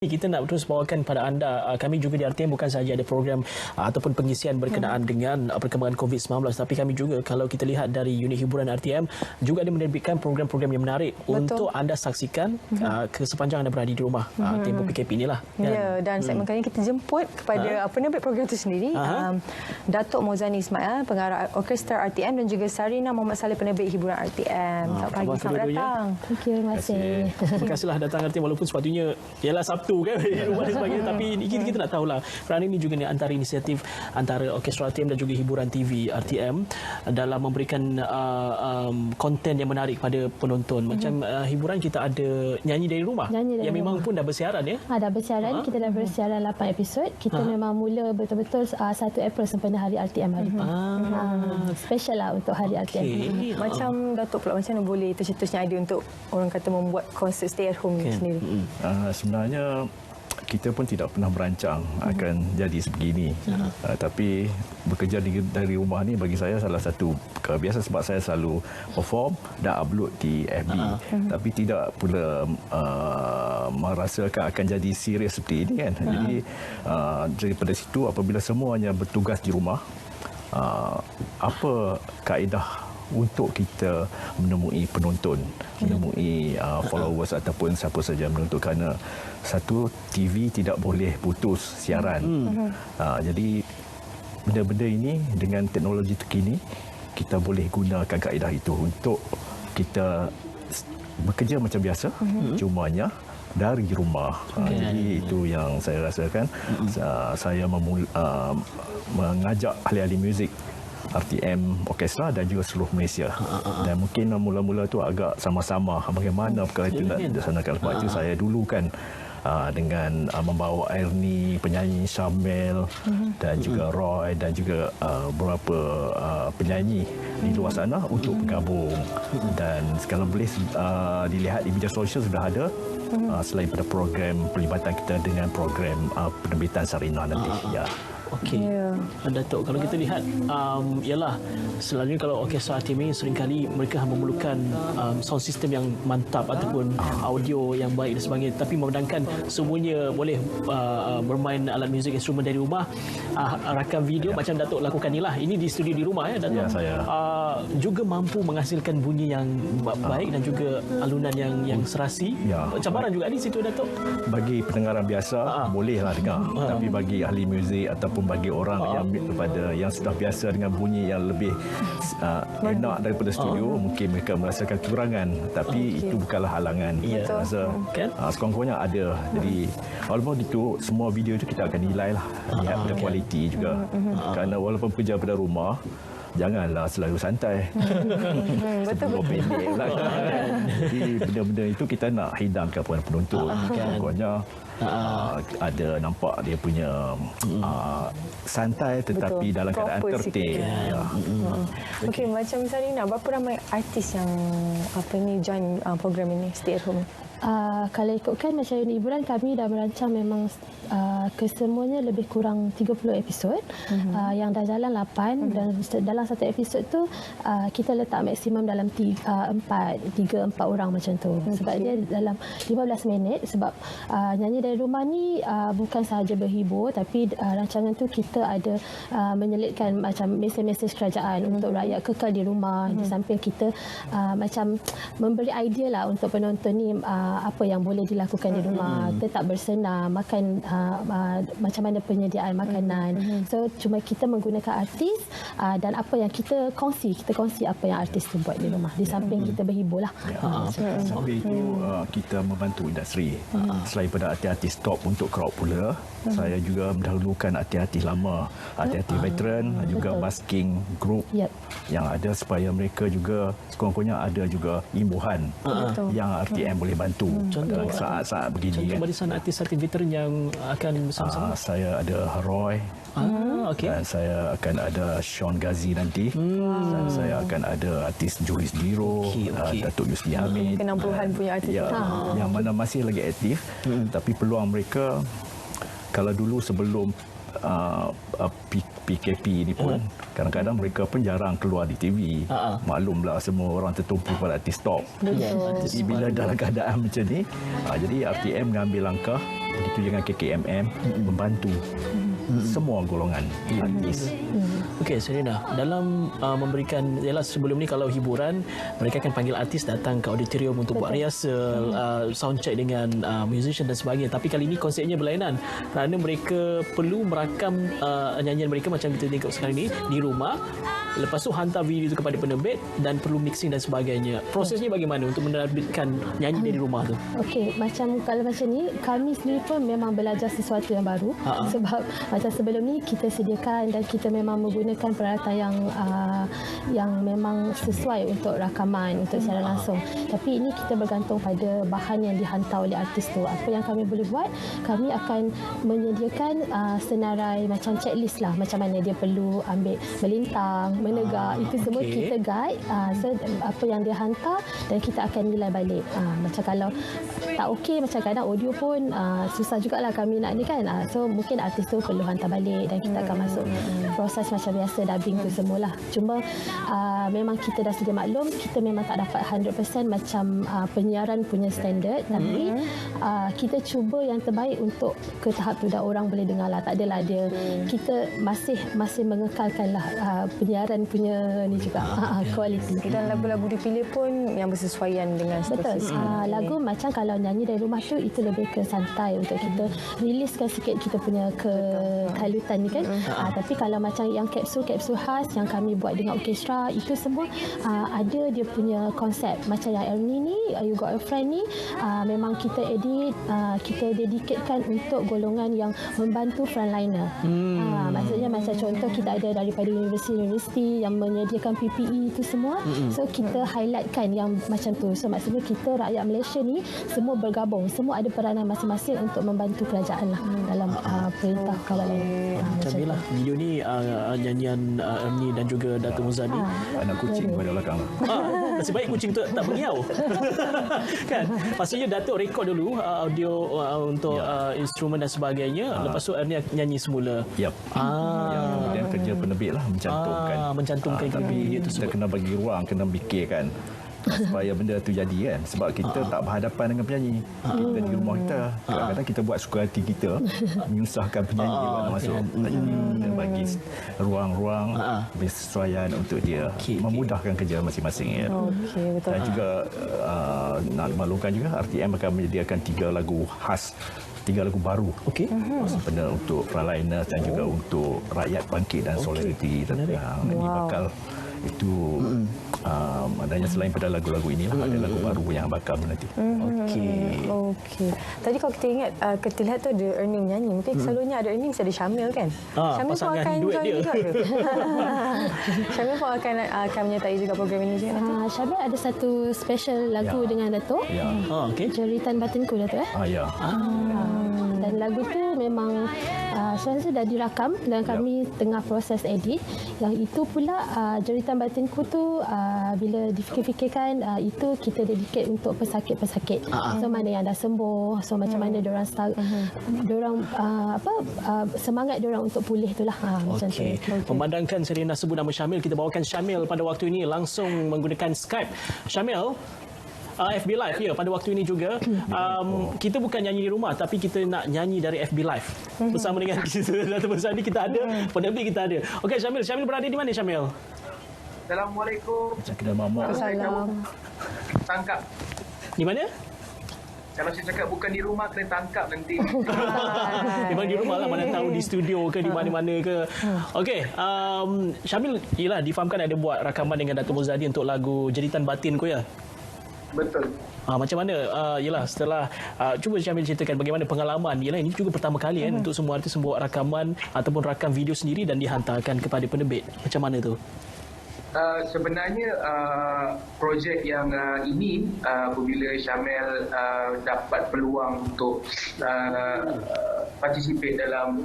Kita nak terus bawakan pada anda, kami juga di RTM bukan sahaja ada program ataupun pengisian berkenaan dengan perkembangan COVID-19, tapi kami juga kalau kita lihat dari unit hiburan RTM juga ada menerbitkan program-program yang menarik untuk anda saksikan sepanjang anda berada di rumah tempoh PKP inilah. Kan? Ya, dan segmen kali ini kita jemput kepada penerbit program itu sendiri, Datuk Mozani Ismail, pengarah orkestra RTM, dan juga Sarina Muhammad Saleh, penerbit hiburan RTM. Selamat pagi, selamat datang. Terima kasih. Terima kasihlah datang RTM walaupun sepatutnya ialah Sabtu kan di rumah dan sebagainya, tapi kita nak tahulah kerana ini juga antara inisiatif antara orkestra RTM dan juga hiburan TV RTM dalam memberikan konten yang menarik pada penonton. Macam hiburan kita ada nyanyi dari rumah yang memang pun dah bersiaran ya. Dah bersiaran, kita dah bersiaran 8 episod. Kita memang mula betul-betul 1 April sempena hari RTM hari itu. Special lah untuk hari RTM. Macam Datuk pula, macam mana boleh tercetusnya idea untuk orang kata membuat konsert stay at home sendiri? Sebenarnya kita pun tidak pernah merancang akan jadi sebegini. Tapi bekerja dari rumah ni bagi saya salah satu kebiasaan, sebab saya selalu perform dan upload di FB. Tapi tidak pula merasakan akan jadi serius seperti ini kan. Jadi daripada situ, apabila semuanya bertugas di rumah, apa kaedah untuk kita menemui penonton, menemui followers ataupun siapa saja menonton, kerana satu, TV tidak boleh putus siaran. Jadi benda-benda ini dengan teknologi terkini kita boleh gunakan kaedah itu untuk kita bekerja macam biasa, cumanya dari rumah. Jadi itu yang saya rasakan. Saya mengajak ahli-ahli muzik RTM Orkestra dan juga seluruh Malaysia. Dan mungkin mula-mula tu agak sama-sama bagaimana perkara itu nak dilaksanakan. Sebab itu saya dulu kan dengan membawa Ernie, penyanyi Syamel dan juga Roy dan juga beberapa penyanyi di luar sana untuk bergabung. Dan kalau boleh dilihat di media sosial sudah ada selain pada program pelibatan kita dengan program penerbitan Sarina nanti. Ya. Okey. Datuk, kalau kita lihat ialah selalunya kalau orkestra RTM ini seringkali mereka memerlukan sound system yang mantap ataupun audio yang baik dan sebagainya, tapi memandangkan semuanya boleh bermain alat muzik instrumen dari rumah, rakam video macam Datuk lakukan inilah. Ini di studio di rumah ya Datuk. Ya, saya. Juga mampu menghasilkan bunyi yang baik dan juga alunan yang serasi. Cabaran juga di situ Datuk. Bagi pendengaran biasa bolehlah dengar, tapi bagi ahli muzik ataupun bagi orang yang sudah biasa dengan bunyi yang lebih enak daripada studio, mungkin mereka merasakan kekurangan, tapi itu bukanlah halangan. Rasa sekurang-kurangnya ada. Jadi walaupun itu semua video itu kita akan nilai lah, lihat pada kualiti juga. Kerana walaupun kerja pada rumah, janganlah selalu santai. Betul. Pendek pula. Jadi benda-benda itu kita nak hidangkan kepada penonton. Pokoknya ada nampak dia punya santai tetapi dalam keadaan tertib. Okey, macam Sarina, berapa ramai artis yang join program ini Stay at Home? Kalau ikutkan macam unit hiburan, kami dah merancang memang kesemuanya lebih kurang 30 episod yang dah jalan 8, dan dalam satu episod tu kita letak maksimum dalam 3-4 orang macam tu. Sebab dia dalam 15 minit, sebab nyanyi dari rumah ni bukan sahaja berhibur, tapi rancangan tu kita ada menyelitkan macam mesej-mesej kerajaan untuk rakyat kekal di rumah. Di samping kita macam memberi idea lah untuk penonton ni apa yang boleh dilakukan di rumah, tetap bersenam, makan macam mana penyediaan makanan. So cuma kita menggunakan artis dan apa yang kita kongsi apa yang artis tu buat di rumah, di samping kita berhibur lah. Sambil itu kita membantu industri. Selain pada artis-artis top untuk crowd pula, saya juga mendahulukan artis-artis lama, artis-artis veteran, juga basking group yang ada, supaya mereka juga sekurang-kurangnya ada juga imbuhan yang RTM boleh bantu dalam saat-saat begini. Contoh barisan artis-artis veteran yang akan bersama-sama. Saya ada Roy. Dan saya akan ada Sean Ghazi nanti. Dan saya akan ada artis Julis Biro, Datuk Yusni Hamid. 60-an punya artis. Yang mana masih lagi aktif. Tapi peluang mereka, kalau dulu sebelum PKP ni pun kadang-kadang mereka pun jarang keluar di TV. Maklumlah semua orang tertumpu pada artis top. Jadi bila dalam keadaan macam ni, jadi RTM mengambil langkah begitu dengan KKMM membantu semua golongan artis. Okey, Serena, dalam memberikan, ialah sebelum ni kalau hiburan, mereka akan panggil artis datang ke auditorium untuk buat rehearsal, sound check dengan musician dan sebagainya. Tapi kali ini konsepnya berlainan kerana mereka perlu merakam nyanyian mereka macam kita tengok sekarang ni di rumah. Lepas tu hantar video itu kepada penerbit dan perlu mixing dan sebagainya. Prosesnya bagaimana untuk menerbitkan nyanyi dari rumah tu? Okey, kalau macam ni, kami sendiri pun memang belajar sesuatu yang baru. Sebab macam sebelum ni kita sediakan dan kita memang menggunakan peralatan yang memang sesuai untuk rakaman, untuk siaran langsung. Tapi ini kita bergantung pada bahan yang dihantar oleh artis tu. Apa yang kami boleh buat, kami akan menyediakan senarai macam checklist lah, macam mana dia perlu ambil melintang, menegak, itu semua kita guide. So apa yang dia hantar dan kita akan nilai balik. Macam kalau tak okey, macam kadang audio pun susah jugalah kami nak ni kan. So mungkin artis tu perlu hantar balik dan kita akan masuk proses macam biasa dubbing tu semualah. Cuma memang kita dah sedia maklum, kita memang tak dapat 100% macam penyiaran punya standard, tapi kita cuba yang terbaik untuk ke tahap tu dah orang boleh dengar lah. Tak adalah dia, kita masih mengekalkan lah penyiaran punya ni juga kualiti. Dan lagu-lagu dipilih pun yang bersesuaian dengan betul. Lagu macam kalau nyanyi dari rumah tu, itu lebih ke santai untuk kita riliskan sikit kita punya kekalutan ni kan. Tapi kalau macam yang kapsul khas yang kami buat dengan orkestra, itu semua ada dia punya konsep. Macam yang Ernie ni, You Got a Friend ni, memang kita edit, kita dedicatkan untuk golongan yang membantu frontliner. Maksudnya macam contoh kita ada daripada universiti yang menyediakan PPE itu semua. So kita highlightkan yang macam tu. So maksudnya kita rakyat Malaysia ni semua bergabung, semua ada peranan masing-masing untuk membantu kerajaan lah dalam perintah kawalan. Macam lah video ni nyanyian Ernie dan juga Dato' Muzadi. Anak kucing pada belakang. Nasib baik kucing tu tak mengiau. Kan? Pastinya Dato' rekod dulu audio untuk instrumen dan sebagainya. Lepas tu Ernie nyanyi semula. Yap. Kemudian kerja penerbit lah mencantumkan tapi kita kena bagi ruang, kena fikirkan supaya benda tu jadi kan. Sebab kita tak berhadapan dengan penyanyi. Kita di rumah kita, kadang-kadang kita buat suka hati kita, menyusahkan penyanyi mana masuk. Jadi kita bagi ruang-ruang bersesuaian untuk dia, memudahkan kerja masing-masing ya. Betul. Dan juga nak maklumkan juga RTM akan menyediakan 3 lagu khas, 3 lagu baru. Sebenarnya untuk frontliners dan juga untuk rakyat bangkit dan solidariti. Ini bakal itu adanya selain pada lagu-lagu inilah ada lagu baru yang bakal nanti. Okey. Tadi kalau kita ingat kita lihat tu ada Ernie nyanyi. Mungkin selalunya ada Ernie mesti ada Syamil kan? Syamil pun akan join juga ke? Syamil pun akan menyertai juga program ini juga nanti. Syamil ada satu special lagu dengan Dato'. Jeritan Batinku Dato' dan lagu tu memang saya rasa dah dirakam dan kami tengah proses edit. Yang itu pula Jeritan Batinku tu bila difikir-fikirkan itu kita dedicate untuk pesakit-pesakit. So mana yang dah sembuh, so macam mana diorang semangat diorang untuk pulih itulah macam tu. Memandangkan Serena sebut nama Syamil, kita bawakan Syamil pada waktu ini langsung menggunakan Skype. Syamil, FB Live ya pada waktu ini juga. Kita bukan nyanyi di rumah tapi kita nak nyanyi dari FB Live bersama dengan kita Dato' Muzadi. Kita ada penerbit, kita ada. Okey Syamil berada di mana Syamil? Assalamualaikum. Kedai mamak. Assalamualaikum. Tangkap. Di mana? Kalau saya cakap bukan di rumah, kena tangkap nanti. Memang di rumah lah, mana tahu di studio ke di mana-mana ke. Okey, Syamil, yelah difahamkan ada buat rakaman dengan Dato' Muzadi untuk lagu Jeritan Batinku ya? Betul. Macam mana? Yelah setelah cuba Syamil ceritakan bagaimana pengalaman. Yelah ini juga pertama kali kan untuk semua artis membuat rakaman ataupun rakam video sendiri dan dihantarkan kepada penerbit. Macam mana tu? Sebenarnya projek yang ini apabila Syamil dapat peluang untuk participate dalam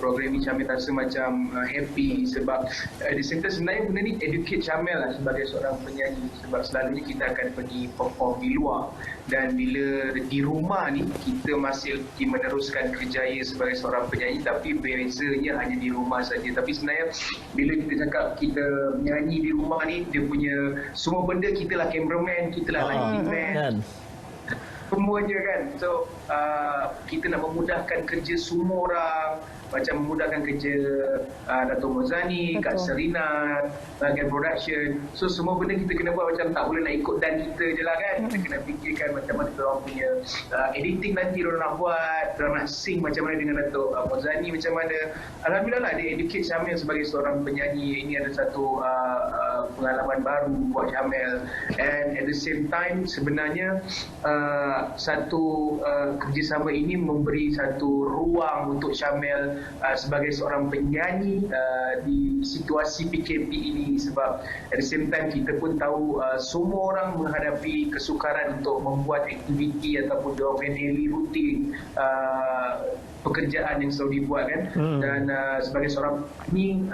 program ini, Syamil rasa macam happy sebab di center sebenarnya benda ni educate Syamil lah sebagai seorang penyanyi, sebab selalunya kita akan pergi perform di luar dan bila di rumah ni kita masih meneruskan kerjaya sebagai seorang penyanyi tapi bezanya hanya di rumah saja. Tapi sebenarnya bila kita cakap kita menyanyi di rumah ni, dia punya semua benda kita lah cameraman, kita lah lighting man. semuanya kan. So kita nak memudahkan kerja semua orang, macam memudahkan kerja Dato' Mozani, Kak Serina, bahagian production. So semua benda kita kena buat macam tak boleh nak ikut dan kita je lah kan. Kita kena fikirkan macam mana orang punya editing nanti orang nak buat, orang nak sync macam mana dengan Dato' Mozani macam mana. Alhamdulillah lah dia educate Syamil sebagai seorang penyanyi. Ini ada satu pengalaman baru buat Syamil, and at the same time sebenarnya satu kerjasama ini memberi satu ruang untuk Syamil sebagai seorang penyanyi di situasi PKP ini, sebab at the same time kita pun tahu semua orang menghadapi kesukaran untuk membuat aktiviti ataupun domain daily rutin pekerjaan yang selalu dibuat kan. Dan sebagai seorang penyanyi,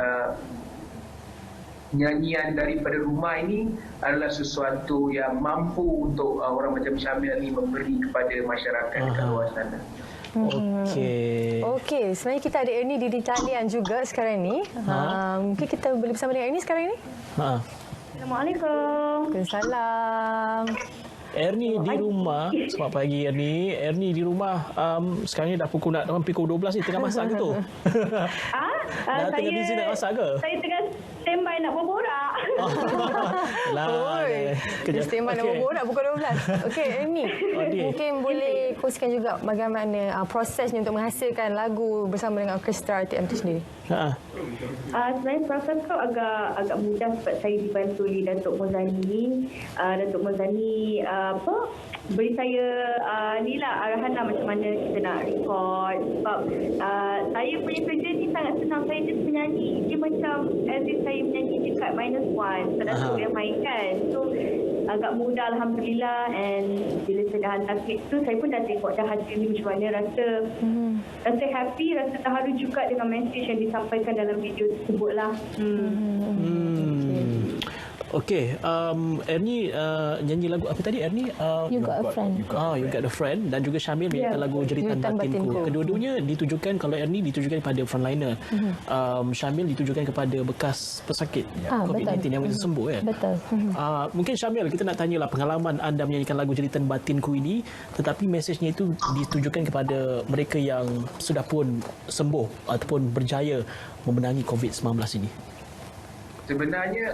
nyanyian daripada rumah ini adalah sesuatu yang mampu untuk orang macam Syamil ni memberi kepada masyarakat kat luar sana. Okey, sebenarnya kita ada Ernie di talian juga sekarang ni. Mungkin kita boleh bersama dengan Ernie sekarang ni. Assalamualaikum. Waalaikumsalam. Ernie di rumah. Selamat pagi Ernie. Ernie di rumah sekarang ni dah pukul 12 ni, tengah masak ke tu? Dah tengah busy nak masak ke? Saya tengah standby nak berborak. Dia standby nak berborak pukul 12. Okey, Ernie. Mungkin boleh kongsikan juga bagaimana prosesnya untuk menghasilkan lagu bersama dengan orkestra RTM itu sendiri. Sebenarnya proses tu agak mudah sebab saya dibantu oleh Dato' Mozani. Dato' Mozani beri saya ni lah arahan lah macam mana kita nak record, sebab saya punya kerja ni sangat senang. Saya just menyanyi, dia macam as if saya menyanyi dekat -1, Dato' yang mainkan. So agak mudah Alhamdulillah. And bila saya dah hantar klip tu, saya pun dah tengok dah hasil ni macam mana. Rasa happy, rasa terharu juga dengan mesej yang disampaikan dalam video tersebut lah. Okey, Ernie nyanyi lagu apa tadi Ernie? You Got a Friend. You Got a Friend, dan juga Syamil menyanyikan lagu Jeritan Batinku. Kedua-duanya ditujukan, kalau Ernie ditujukan kepada frontliner, Syamil ditujukan kepada bekas pesakit COVID-19 yang belum sembuh kan? Betul. Mungkin Syamil, kita nak tanyalah pengalaman anda menyanyikan lagu Jeritan Batinku ini, tetapi mesejnya itu ditujukan kepada mereka yang sudah pun sembuh ataupun berjaya memenangi COVID-19 ini. Sebenarnya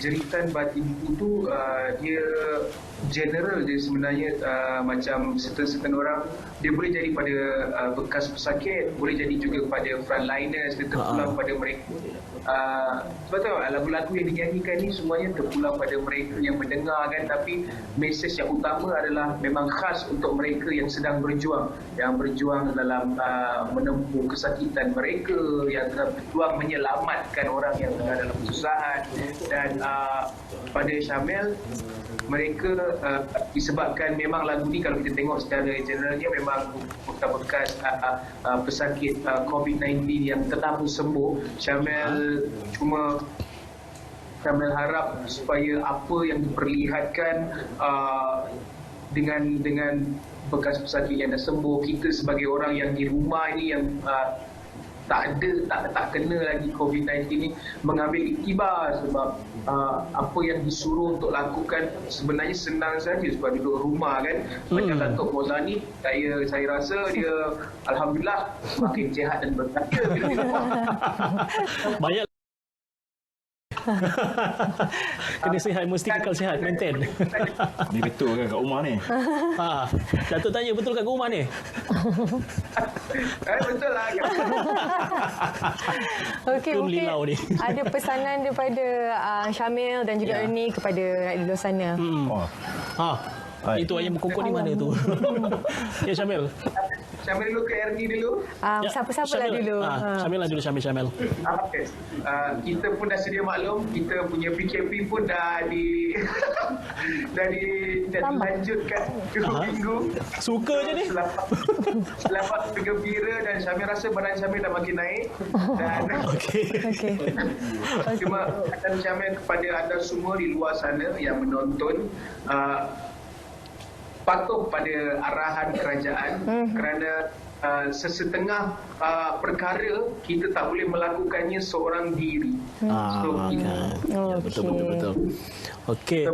Jeritan Batinku tu dia general je sebenarnya. Macam certain orang dia boleh jadi pada bekas pesakit, boleh jadi juga pada frontliners, dia terpulang pada mereka. Sebab tahu lagu-lagu yang dinyanyikan ni semuanya terpulang pada mereka yang mendengar kan, tapi mesej yang utama adalah memang khas untuk mereka yang sedang berjuang, dalam menempuh kesakitan mereka, yang tengah berjuang menyelamatkan orang yang tengah dalam kesusahan. Dan pada Syamil, mereka disebabkan memang lagu ni kalau kita tengok secara generalnya memang bekas pesakit COVID-19 yang telah pun sembuh. Syamil harap supaya apa yang diperlihatkan dengan bekas pesakit yang dah sembuh, kita sebagai orang yang di rumah ini yang tak kena lagi COVID-19 ni, mengambil iktibar, sebab apa yang disuruh untuk lakukan sebenarnya senang saja sebab duduk rumah kan. Macam Dato' Mozani, saya rasa dia Alhamdulillah semakin sihat dan berjaya bila di rumah. Banyak kena sihat, mesti kekal sihat, maintain. Ni betul kan kat rumah ni? Datuk tanya betul kat rumah ni? Betul lah. Okey, mungkin ada pesanan daripada Syamil dan juga Ernie kepada rakyat di luar sana. Itu ayam berkokok di mana tu? Ya Syamil. Syamil dulu ke Ernie dulu. Siapa-siapa lah dulu. Syamil lah dulu, Syamil. Okay. Kita pun dah sedia maklum, kita punya PKP pun dah dilanjutkan 2 minggu. Suka je ni. Selepas bergembira, dan Syamil rasa badan Syamil dah makin naik. Dan cuma kata Syamil kepada anda semua di luar sana yang menonton, patuh pada arahan kerajaan, kerana sesetengah perkara kita tak boleh melakukannya seorang diri. So, betul. Okey.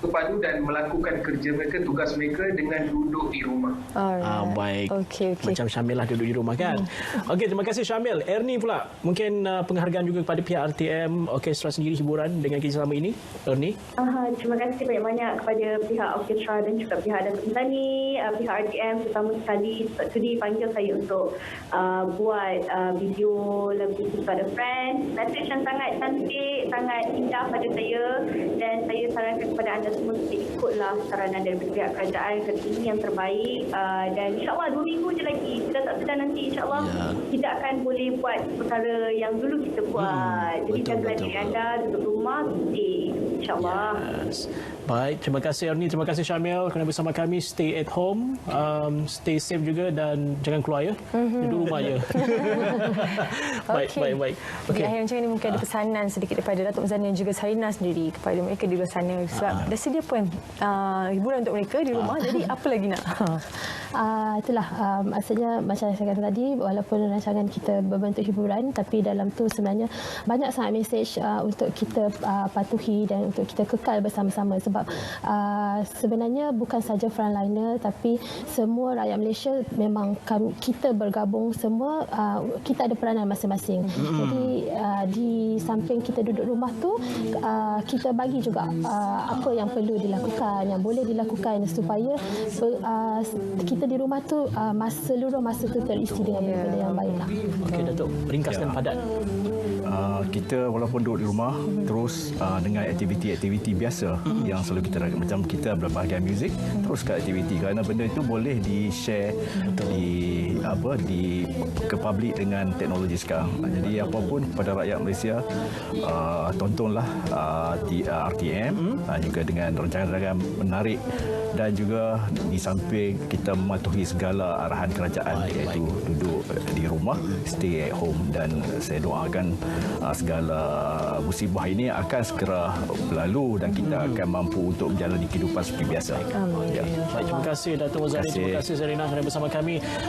berpadu dan melakukan kerja mereka, tugas mereka dengan duduk di rumah. Baik. Okey. Macam Syamil lah duduk di rumah kan. Okey, terima kasih Syamil. Ernie pula, mungkin penghargaan juga kepada pihak RTM Orkestra sendiri hiburan dengan kerjasama ini. Ernie. Terima kasih banyak-banyak kepada pihak orkestra dan juga pihak Datuk Muzani, pihak RTM terutama sekali sudi panggil saya untuk buat video lagu kepada Friends. Message yang sangat cantik, sangat indah pada saya, dan saya sarankan kepada anda semua untuk ikutlah saranan dari pihak kerajaan kerja ini yang terbaik, dan insyaAllah 2 minggu je lagi, sudah tak sedar nanti insyaAllah kita akan boleh buat perkara yang dulu kita buat. Jadi jaga diri anda, duduk rumah, insyaAllah. Yes. Baik, terima kasih Ernie, terima kasih Syamil kerana bersama kami. Stay at home, stay safe juga dan jangan keluar ya. Duduk rumah je. Baik. Di akhir macam ini mungkin ada pesanan sedikit daripada Datuk Muzani dan juga Sarina sendiri kepada mereka di luar sana, sebab dah sedia pun hiburan untuk mereka di rumah, jadi apa lagi nak? Itulah maksudnya macam saya kata tadi, walaupun rancangan kita berbentuk hiburan, tapi dalam tu sebenarnya banyak sangat mesej untuk kita patuhi dan untuk kita kekal bersama-sama, sebab sebenarnya bukan saja frontliner tapi semua rakyat Malaysia memang kita bergabung semua, kita ada peranan masing-masing. Jadi di samping kita duduk rumah tu, kita bagi juga apa yang perlu dilakukan, yang boleh dilakukan supaya kita di rumah tu seluruh masa tu terisi dengan benda-benda yang baik lah. Okey Datuk, ringkas dan padat. Kita walaupun duduk di rumah terus dengan aktiviti-aktiviti biasa yang selalu kita lakukan, macam kita berbahagian muzik, teruskan aktiviti kerana benda itu boleh di-share ke publik dengan teknologi sekarang. Jadi apapun kepada rakyat Malaysia, tontonlah RTM juga dengan rancangan-rancangan menarik, dan juga di samping kita mematuhi segala arahan kerajaan, iaitu duduk di rumah, stay at home, dan saya doakan segala musibah ini akan segera berlalu dan kita akan mampu untuk menjalani kehidupan seperti biasa. Baik, terima kasih Datuk Muzani, terima kasih Zarina kerana bersama kami.